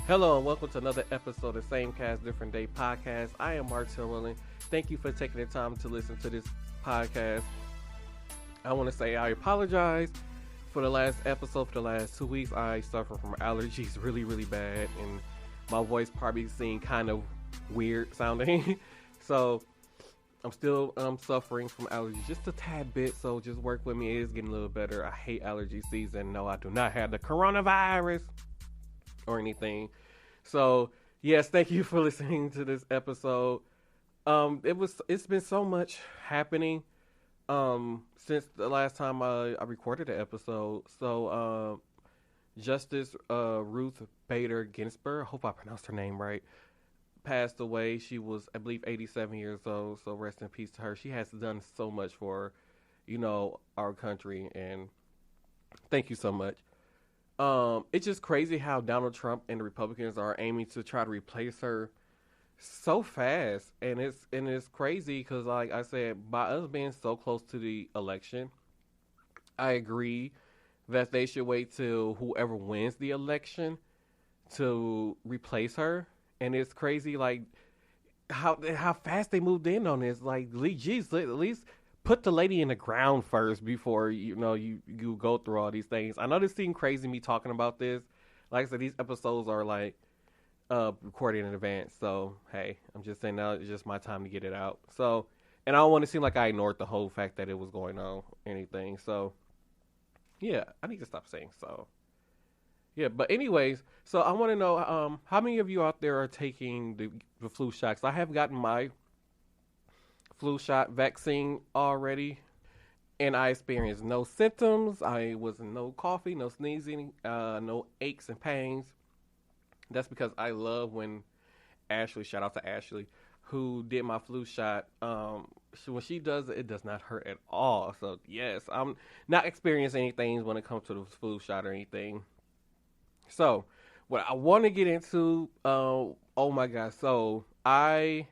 Hello and welcome to another episode of Same Cast, Different Day podcast. I am Martel. Thank you for taking the time to listen to this podcast. I want to say I apologize for the last episode. For the last 2 weeks, I suffer from allergies really, really bad, and my voice probably seemed kind of weird sounding. So I'm suffering from allergies just a tad bit. So just work with me. It is getting a little better. I hate allergy season. No, I do not have the coronavirus or anything. So yes, thank you for listening to this episode. It's been so much happening since the last time I recorded the episode. So Justice Ruth Bader Ginsburg, I hope I pronounced her name right, passed away. She was, I believe, 87 years old. So rest in peace to her. She has done so much for, our country, and thank you so much. It's just crazy how Donald Trump and the Republicans are aiming to try to replace her so fast, and it's crazy because, like I said, by us being so close to the election, I agree that they should wait till whoever wins the election to replace her. And it's crazy, like how fast they moved in on this. Like, geez, at least put the lady in the ground first before you go through all these things. I know this seems crazy me talking about this. Like I said, these episodes are like recorded in advance. So hey, I'm just saying now it's just my time to get it out. So, and I don't want to seem like I ignored the whole fact that it was going on or anything. So yeah, I need to stop saying so. Yeah, but anyways, so I want to know how many of you out there are taking the flu shots. I have gotten my flu shot vaccine already, and I experienced no symptoms. I was no coughing, no sneezing, no aches and pains. That's because I love when Ashley, shout out to Ashley, who did my flu shot. When she does it, it does not hurt at all. So yes, I'm not experiencing anything when it comes to the flu shot or anything. So what I want to get into, oh my god, so I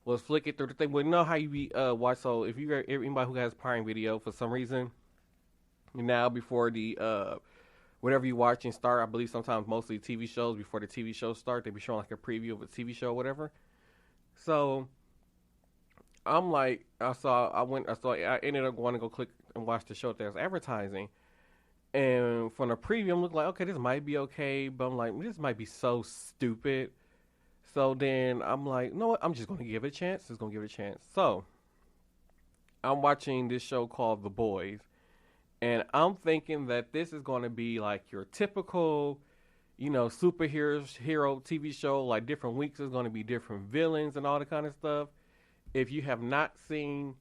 was flicking through the thing. Well, you know how you be watch. So if you anybody who has Prime Video for some reason, now before the whatever you watching start, I believe sometimes mostly TV shows before the TV shows start, they be showing like a preview of a TV show or whatever. So I'm like, I ended up going to go click and watch the show that was advertising. And from the preview, I'm looking like, okay, this might be okay, but I'm like, this might be so stupid. So then I'm like, you know what? I'm just going to give it a chance. Just going to give it a chance. So I'm watching this show called The Boys. And I'm thinking that this is going to be like your typical, hero TV show. Like different weeks is going to be different villains and all that kind of stuff. If you have not seen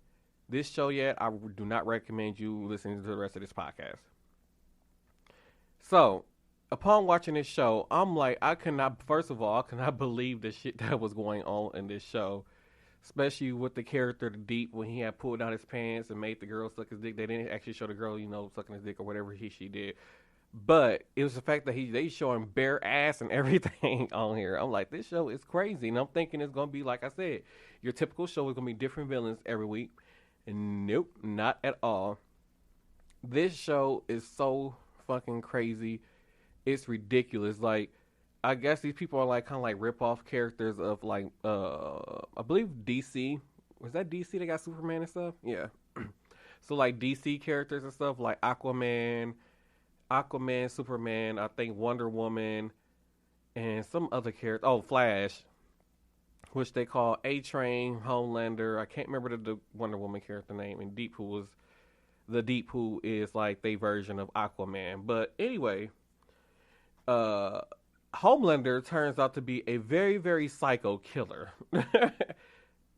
this show yet, I do not recommend you listening to the rest of this podcast. So, upon watching this show, I'm like, first of all, I cannot believe the shit that was going on in this show. Especially with the character, the Deep, when he had pulled down his pants and made the girl suck his dick. They didn't actually show the girl, sucking his dick or whatever she did. But it was the fact that they showing bare ass and everything on here. I'm like, this show is crazy. And I'm thinking it's going to be, like I said, your typical show is going to be different villains every week. And nope, not at all. This show is so fucking crazy. It's ridiculous. Like, I guess these people are like kind of like rip off characters of like I believe DC. Was that DC that got Superman and stuff? Yeah. So like DC characters and stuff like Aquaman, Superman, I think Wonder Woman, and some other character. Oh, Flash, which they call A Train, Homelander. I can't remember the Wonder Woman character name, and Deep, who is like their version of Aquaman. But anyway, Homelander turns out to be a very, very psycho killer.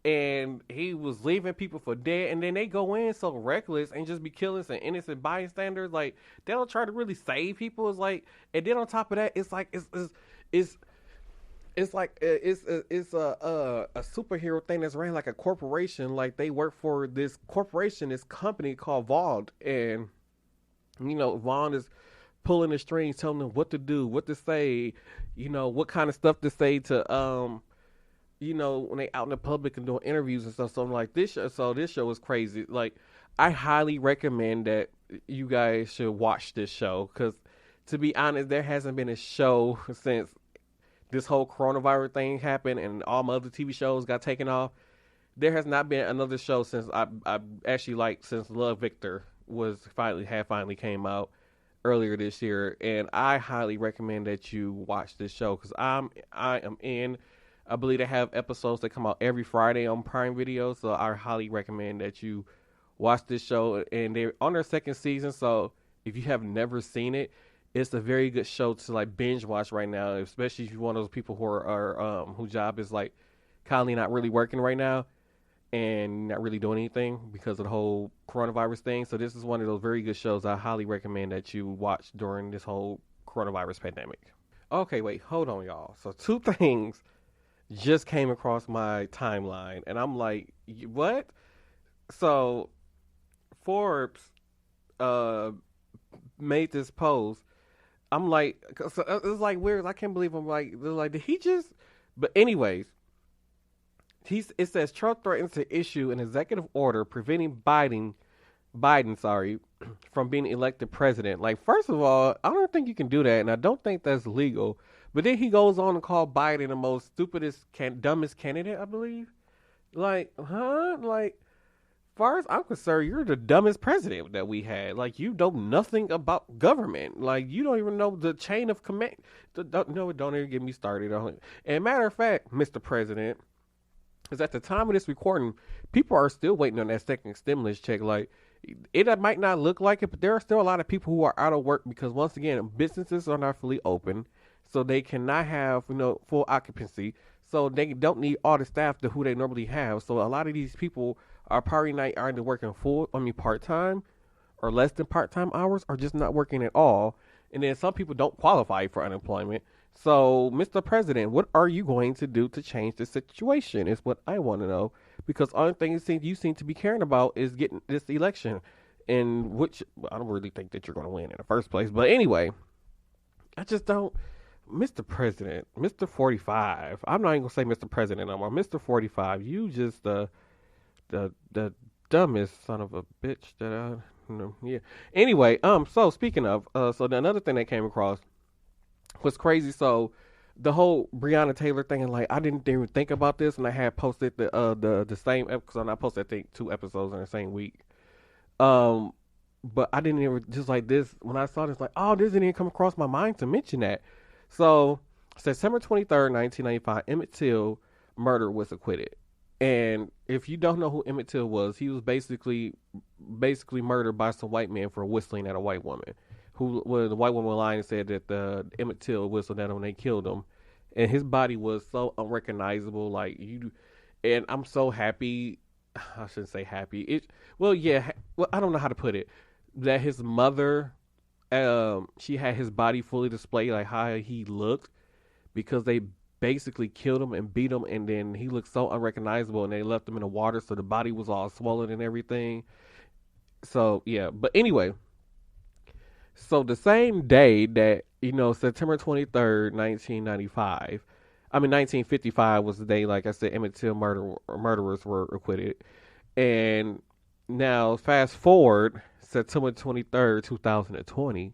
And he was leaving people for dead, and then they go in so reckless and just be killing some innocent bystanders. Like, they don't try to really save people. It's like, and then on top of that, it's like it's a superhero thing that's ran like a corporation. Like, they work for this corporation, this company called Vaughn, and Vaughn is pulling the strings, telling them what to do, what to say, what kind of stuff to say to when they out in the public and doing interviews and stuff. So I'm like, this show is crazy. Like, I highly recommend that you guys should watch this show, because to be honest, there hasn't been a show since this whole coronavirus thing happened and all my other TV shows got taken off, there has not been another show since I actually like since Love Victor was finally came out earlier this year, and I highly recommend that you watch this show because I am in. I believe they have episodes that come out every Friday on Prime Video, so I highly recommend that you watch this show. And they're on their second season, so if you have never seen it, it's a very good show to like binge watch right now, especially if you're one of those people who are whose job is like kindly not really working right now and not really doing anything because of the whole coronavirus thing. So this is one of those very good shows I highly recommend that you watch during this whole coronavirus pandemic. Okay, wait, hold on, y'all. So two things just came across my timeline, and I'm like, what? So Forbes uh made this post. I'm like, so it's like weird. I can't believe I'm like, they're like, did he just? But anyways, it says Trump threatens to issue an executive order preventing Biden, sorry, from being elected president. Like, first of all, I don't think you can do that, and I don't think that's legal. But then he goes on to call Biden the most stupidest, dumbest candidate, I believe. Like, huh? Like, far as I'm concerned, you're the dumbest president that we had. Like, you know nothing about government. Like, you don't even know the chain of command. Don't even get me started on it. And matter of fact, Mr. President, because at the time of this recording, people are still waiting on that second stimulus check. Like, it might not look like it, but there are still a lot of people who are out of work because, once again, businesses are not fully open, so they cannot have full occupancy. So they don't need all the staff to who they normally have. So a lot of these people are probably not either working part time, or less than part time hours, or just not working at all. And then some people don't qualify for unemployment. So, Mr. President, what are you going to do to change the situation? Is what I want to know. Because the only thing you seem to be caring about is getting this election, in which I don't really think that you're going to win in the first place. But anyway, I just don't. Mr. President, Mr. 45. I'm not even going to say Mr. President no more. Mr. 45, you just the dumbest son of a bitch that yeah. Anyway, so speaking of, so another thing that came across was crazy. So the whole Breonna Taylor thing, and like I didn't even think about this, and I had posted the same episode. And I posted I think 2 episodes in the same week. But I didn't even just like this when I saw this, like, oh, this didn't even come across my mind to mention that. So September 23rd, 1995, Emmett Till murder was acquitted. And if you don't know who Emmett Till was, he was basically murdered by some white men for whistling at a white woman. The white woman lied and said that the Emmett Till whistled at him when they killed him, and his body was so unrecognizable. Like and I'm so happy. I shouldn't say happy. I don't know how to put it. That his mother, she had his body fully displayed, like how he looked, because they basically killed him and beat him, and then he looked so unrecognizable, and they left him in the water, so the body was all swollen and everything. So yeah, but anyway, so the same day that September 23rd, 1955 was the day, like I said, Emmett Till murderers were acquitted, and now fast forward September 23rd, 2020,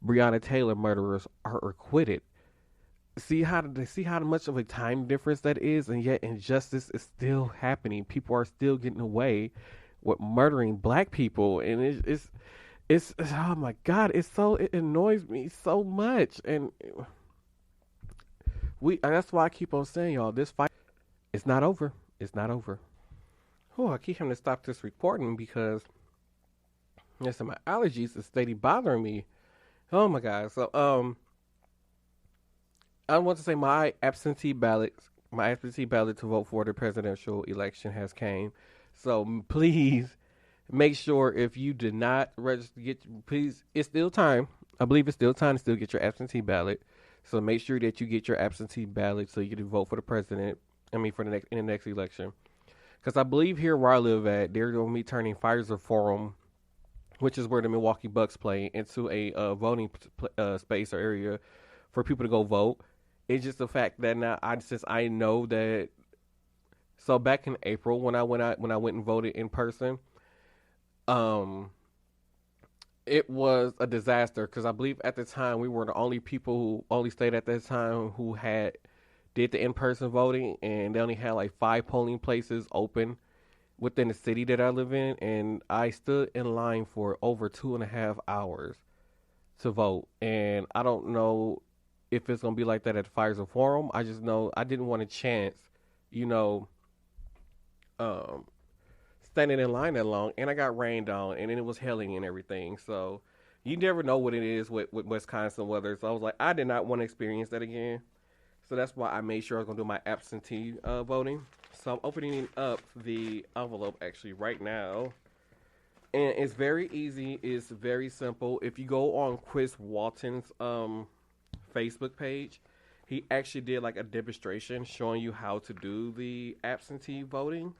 Breonna Taylor murderers are acquitted. See how much of a time difference that is, and yet injustice is still happening. People are still getting away with murdering black people, and it's oh my god, it annoys me so much, and that's why I keep on saying, y'all, this fight is not over. It's not over. Oh, I keep having to stop this recording because my allergies is steady bothering me. Oh my god. So I want to say my absentee ballot to vote for the presidential election has came. So please make sure, if you did not register, it's still time. I believe it's still time to still get your absentee ballot. So make sure that you get your absentee ballot so you can vote for the president. In the next election. Because I believe here where I live at, they're going to be turning Pfizer Forum, which is where the Milwaukee Bucks play, into a voting space or area for people to go vote. It's just the fact that now since I know that. So back in April when I went and voted in person, it was a disaster because I believe at the time we were the only people who only stayed at that time who had did the in-person voting, and they only had like 5 polling places open within the city that I live in, and I stood in line for over 2.5 hours to vote. And I don't know if it's gonna be like that at the Pfizer Forum. I just know I didn't want a chance, you know, um, standing in line that long, and I got rained on, and then it was hailing and everything. So you never know what it is with Wisconsin weather. So I was like, I did not want to experience that again. So that's why I made sure I was gonna do my absentee voting. So I'm opening up the envelope actually right now, and it's very easy. It's very simple. If you go on Chris Walton's Facebook page, he actually did like a demonstration showing you how to do the absentee voting.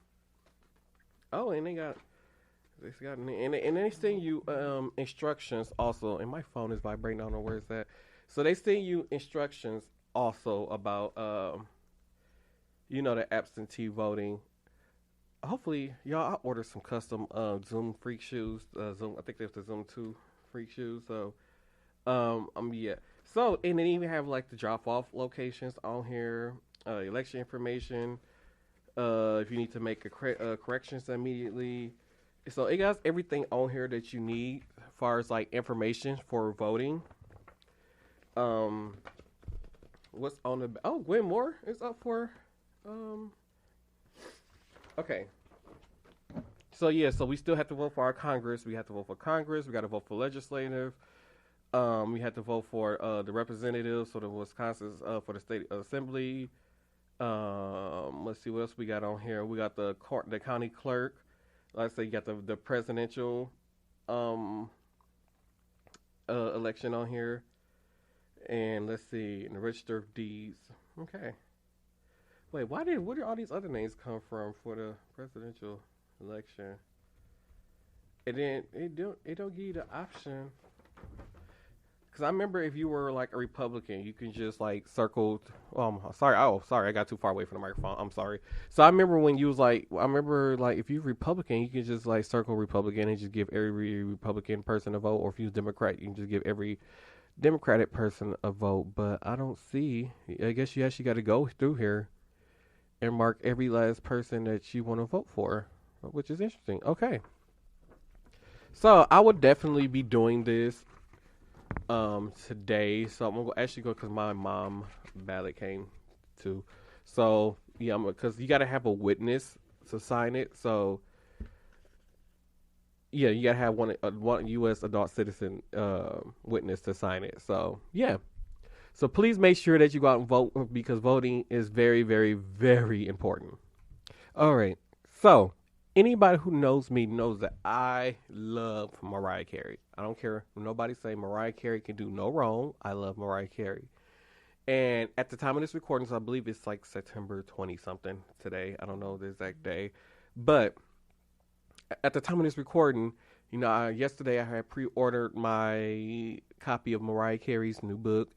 Oh, and and they send you instructions also. And my phone is vibrating. I don't know where it's at. So they send you instructions also about the absentee voting. Hopefully, y'all, I ordered some custom Zoom freak shoes. Zoom, I think there's the Zoom 2 freak shoes. So yeah. So, and they even have like the drop off locations on here, election information. If you need to make corrections immediately. So it got everything on here that you need as far as like information for voting. What's on the Gwen Moore is up for okay. So yeah, so we still have to vote for our Congress. We have to vote for Congress. We got to vote for legislative. We had to vote for the representatives, so the Wisconsin for the state assembly. Let's see what else we got on here. We got the county clerk. Like I say, you got the presidential election on here, and let's see, in the register of deeds. Okay. Wait, where did all these other names come from for the presidential election? And then it don't give you the option. Because I remember if you were like a Republican, you can just like circle. Sorry. Oh, sorry. I got too far away from the microphone. I'm sorry. So I remember when you was like, if you're Republican, you can just like circle Republican and just give every Republican person a vote. Or if you're Democrat, you can just give every Democratic person a vote. But I don't see. I guess you actually got to go through here and mark every last person that you want to vote for, which is interesting. Okay. So I would definitely be doing this today. So I'm gonna actually go because my mom ballot came too. So yeah, because you gotta have a witness to sign it. So yeah, you gotta have one U.S. adult citizen witness to sign it. So yeah. So please make sure that you go out and vote because voting is very, very, very important. All right. So anybody who knows me knows that I love Mariah Carey. I don't care if nobody say Mariah Carey can do no wrong. I love Mariah Carey. And at the time of this recording, so I believe it's like September 20 something today. I don't know the exact day. But at the time of this recording, yesterday I had pre-ordered my copy of Mariah Carey's new book.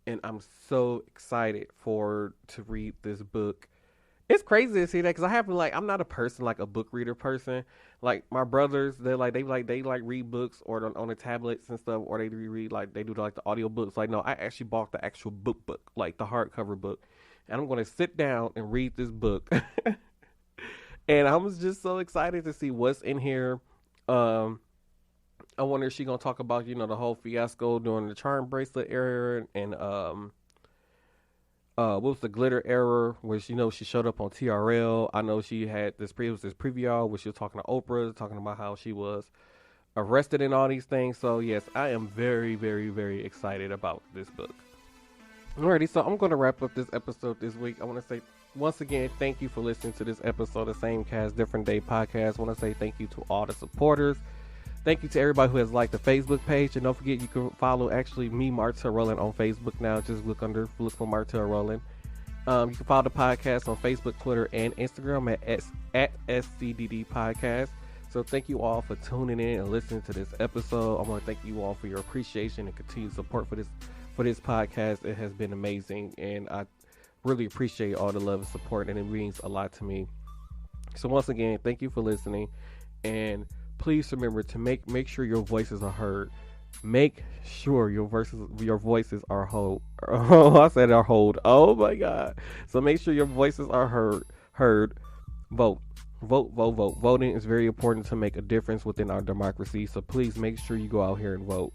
And I'm so excited to read this book. It's crazy to see that because I'm not a person like a book reader person. Like my brothers, they read books or on the tablets and stuff, or they read they do like the audio books. Like no, I actually bought the actual book, like the hardcover book, and I'm going to sit down and read this book. And I was just so excited to see what's in here. I wonder if she's gonna talk about the whole fiasco during the charm bracelet era and what was the glitter era where she showed up on TRL. I know she had this preview where she was talking to Oprah, talking about how she was arrested and all these things. So yes, I am very, very, very excited about this book. Alrighty, so I'm gonna wrap up this episode this week. I want to say once again, thank you for listening to this episode of Same Cast Different Day podcast. I want to say thank you to all the supporters. Thank you to everybody who has liked the Facebook page. And don't forget, you can follow me, Martel Rowland, on Facebook now. Just look for Martel Rowland. You can follow the podcast on Facebook, Twitter, and Instagram at SCDD Podcast. So thank you all for tuning in and listening to this episode. I want to thank you all for your appreciation and continued support for this podcast. It has been amazing. And I really appreciate all the love and support. And it means a lot to me. So once again, thank you for listening. And please remember to make sure your voices are heard. Make sure your voices are hold. Oh, I said are hold. Oh my God. So make sure your voices are heard. Vote. Vote, vote, vote. Voting is very important to make a difference within our democracy. So please make sure you go out here and vote.